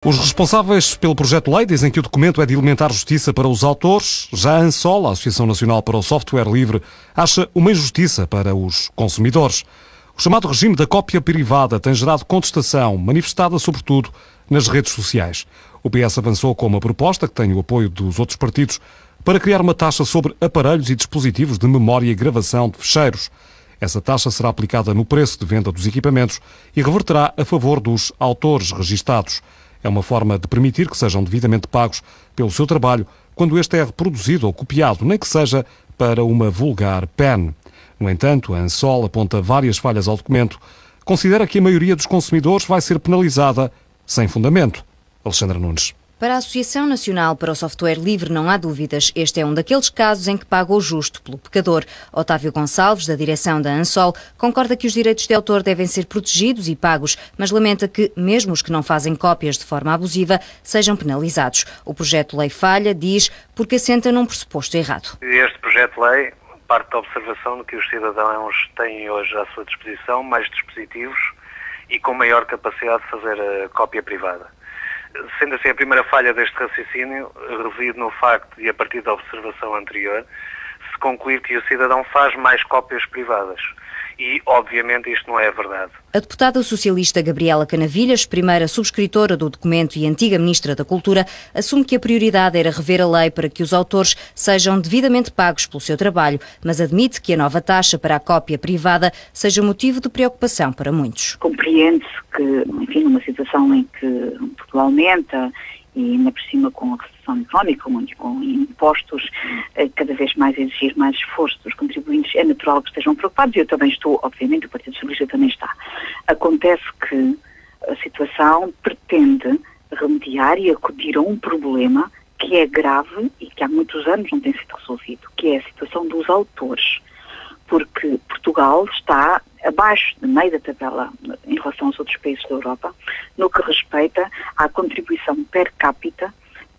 Os responsáveis pelo projeto de lei dizem que o documento é de elementar justiça para os autores. Já a ANSOL, a Associação Nacional para o Software Livre, acha uma injustiça para os consumidores. O chamado regime da cópia privada tem gerado contestação, manifestada sobretudo nas redes sociais. O PS avançou com uma proposta, que tem o apoio dos outros partidos, para criar uma taxa sobre aparelhos e dispositivos de memória e gravação de ficheiros. Essa taxa será aplicada no preço de venda dos equipamentos e reverterá a favor dos autores registados. É uma forma de permitir que sejam devidamente pagos pelo seu trabalho quando este é reproduzido ou copiado, nem que seja para uma vulgar pen. No entanto, a ANSOL aponta várias falhas ao documento. Considera que a maioria dos consumidores vai ser penalizada sem fundamento. Alexandra Nunes. Para a Associação Nacional para o Software Livre não há dúvidas. Este é um daqueles casos em que paga o justo pelo pecador. Otávio Gonçalves, da direção da ANSOL, concorda que os direitos de autor devem ser protegidos e pagos, mas lamenta que, mesmo os que não fazem cópias de forma abusiva, sejam penalizados. O projeto de lei falha, diz, porque assenta num pressuposto errado. Este projeto de lei parte da observação de que os cidadãos têm hoje à sua disposição mais dispositivos e com maior capacidade de fazer a cópia privada. Sendo assim, a primeira falha deste raciocínio reside no facto de, a partir da observação anterior, se concluir que o cidadão faz mais cópias privadas. E, obviamente, isto não é verdade. A deputada socialista Gabriela Canavilhas, primeira subscritora do documento e antiga ministra da Cultura, assume que a prioridade era rever a lei para que os autores sejam devidamente pagos pelo seu trabalho, mas admite que a nova taxa para a cópia privada seja motivo de preocupação para muitos. Compreende-se que, enfim, numa situação em que tudo aumenta e ainda por cima com a recessão económica, com impostos, cada vez mais exigir mais esforço dos contribuintes, é natural que estejam preocupados e eu também estou, obviamente, o Partido Socialista também está. Acontece que a situação pretende remediar e acudir a um problema que é grave e que há muitos anos não tem sido resolvido, que é a situação dos autores, porque Portugal está abaixo, no meio da tabela, em relação aos outros países da Europa, no que respeita à contribuição per capita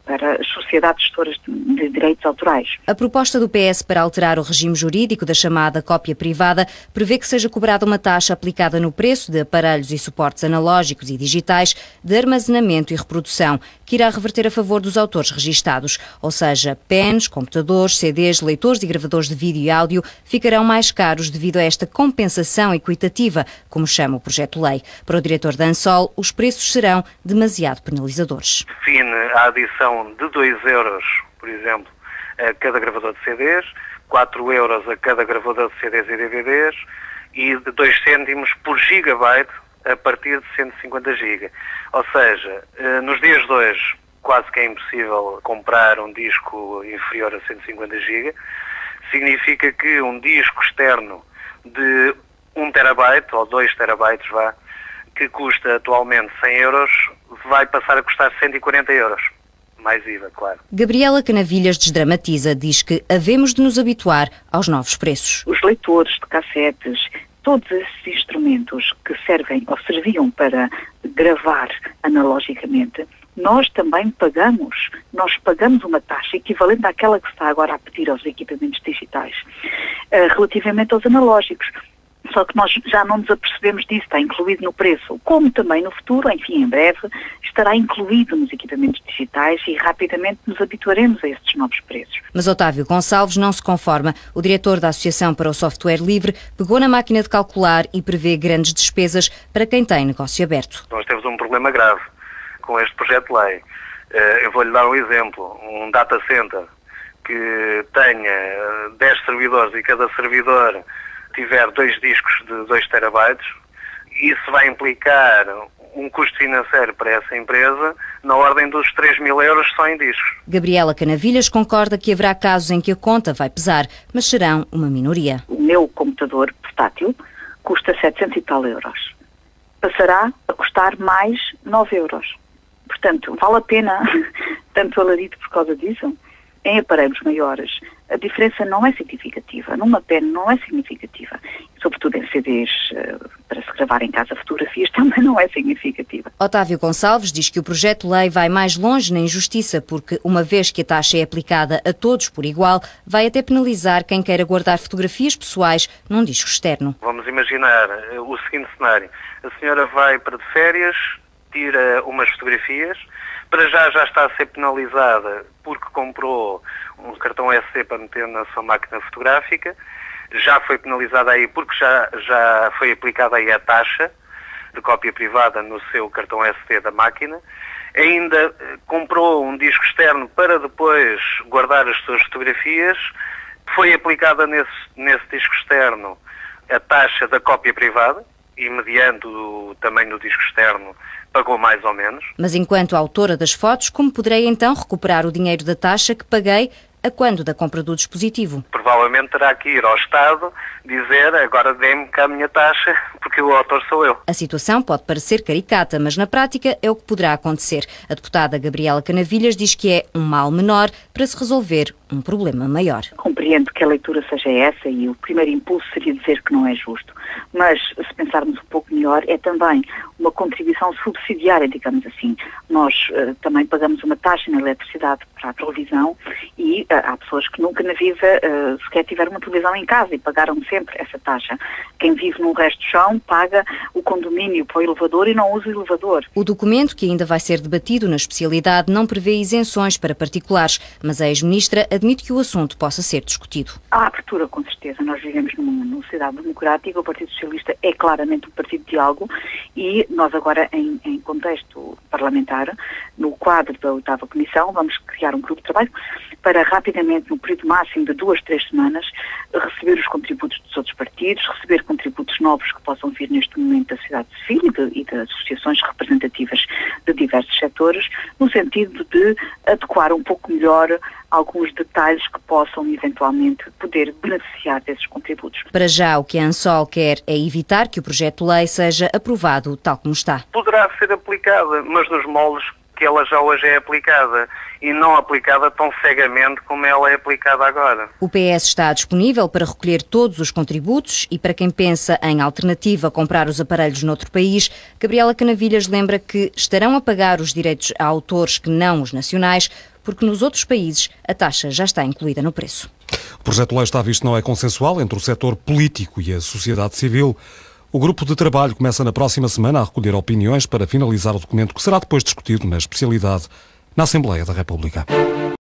para as sociedades gestoras de direitos autorais. A proposta do PS para alterar o regime jurídico da chamada cópia privada prevê que seja cobrada uma taxa aplicada no preço de aparelhos e suportes analógicos e digitais de armazenamento e reprodução, que irá reverter a favor dos autores registados. Ou seja, pens, computadores, CDs, leitores e gravadores de vídeo e áudio ficarão mais caros devido a esta compensação equitativa, como chama o projeto de lei. Para o diretor da ANSOL, os preços serão demasiado penalizadores. Define a adição de 2 euros, por exemplo, a cada gravador de CDs, 4 euros a cada gravador de CDs e DVDs e de 2 cêntimos por gigabyte a partir de 150 GB. Ou seja, nos dias de hoje quase que é impossível comprar um disco inferior a 150 GB. Significa que um disco externo de 1 terabyte ou 2 terabytes, que custa atualmente 100 euros, vai passar a custar 140 euros. Mais IVA, claro. Gabriela Canavilhas desdramatiza, diz que havemos de nos habituar aos novos preços. Os leitores de cassetes, todos esses instrumentos que servem ou serviam para gravar analogicamente, nós também pagamos. Nós pagamos uma taxa equivalente àquela que se está agora a pedir aos equipamentos digitais, relativamente aos analógicos. Só que nós já não nos apercebemos disso, está incluído no preço, como também no futuro, enfim, em breve, estará incluído nos equipamentos digitais e rapidamente nos habituaremos a estes novos preços. Mas Otávio Gonçalves não se conforma. O diretor da Associação para o Software Livre pegou na máquina de calcular e prevê grandes despesas para quem tem negócio aberto. Nós temos um problema grave com este projeto de lei. Eu vou-lhe dar um exemplo. Um data center que tenha 10 servidores e cada servidor tiver 2 discos de 2 terabytes, isso vai implicar um custo financeiro para essa empresa na ordem dos 3.000 euros só em discos. Gabriela Canavilhas concorda que haverá casos em que a conta vai pesar, mas serão uma minoria. O meu computador portátil custa 700 e tal euros. Passará a custar mais 9 euros. Portanto, vale a pena tanto alarido por causa disso? Em aparelhos maiores, a diferença não é significativa. Numa pen não é significativa. Sobretudo em CDs, para se gravar em casa fotografias, também não é significativa. Otávio Gonçalves diz que o projeto de lei vai mais longe na injustiça, porque, uma vez que a taxa é aplicada a todos por igual, vai até penalizar quem queira guardar fotografias pessoais num disco externo. Vamos imaginar o seguinte cenário. A senhora vai para de férias tira umas fotografias. Para já está a ser penalizada porque comprou um cartão SD para meter na sua máquina fotográfica. Já foi penalizada aí porque já foi aplicada aí a taxa de cópia privada no seu cartão SD da máquina. Ainda comprou um disco externo para depois guardar as suas fotografias. Foi aplicada nesse disco externo a taxa da cópia privada e, mediante o tamanho do disco externo, pagou mais ou menos. Mas enquanto autora das fotos, como poderei então recuperar o dinheiro da taxa que paguei a quando da compra do dispositivo? Provavelmente terá que ir ao Estado dizer: agora dê-me cá a minha taxa, porque o autor sou eu. A situação pode parecer caricata, mas na prática é o que poderá acontecer. A deputada Gabriela Canavilhas diz que é um mal menor para se resolver um problema maior. Compreendo que a leitura seja essa e o primeiro impulso seria dizer que não é justo. Mas, se pensarmos um pouco melhor, é também uma contribuição subsidiária, digamos assim. Nós também pagamos uma taxa na eletricidade para a televisão e há pessoas que nunca na vida sequer tiveram uma televisão em casa e pagaram sempre essa taxa. Quem vive num resto de chão paga o condomínio para o elevador e não usa o elevador. O documento, que ainda vai ser debatido na especialidade, não prevê isenções para particulares, mas a ex-ministra admite que o assunto possa ser discutido. Há abertura, com certeza. Nós vivemos numa sociedade democrática, o Partido Socialista é claramente um partido de diálogo e nós agora, em contexto parlamentar, no quadro da 8ª Comissão, vamos criar um grupo de trabalho para rapidamente, no período máximo de 2-3 semanas, receber os contributos dos outros partidos, receber contributos novos que possam vir neste momento da sociedade civil e de associações representativas de diversos setores, no sentido de adequar um pouco melhor alguns detalhes que possam eventualmente poder beneficiar desses contributos. Para já, o que a ANSOL quer é evitar que o projeto de lei seja aprovado tal como está. Poderá ser aplicada, mas nos moldes que ela já hoje é aplicada e não aplicada tão cegamente como ela é aplicada agora. O PS está disponível para recolher todos os contributos e para quem pensa em alternativa a comprar os aparelhos noutro país, Gabriela Canavilhas lembra que estarão a pagar os direitos a autores que não os nacionais, porque nos outros países a taxa já está incluída no preço. O projeto de lei está visto não é consensual entre o setor político e a sociedade civil. O grupo de trabalho começa na próxima semana a recolher opiniões para finalizar o documento que será depois discutido na especialidade na Assembleia da República.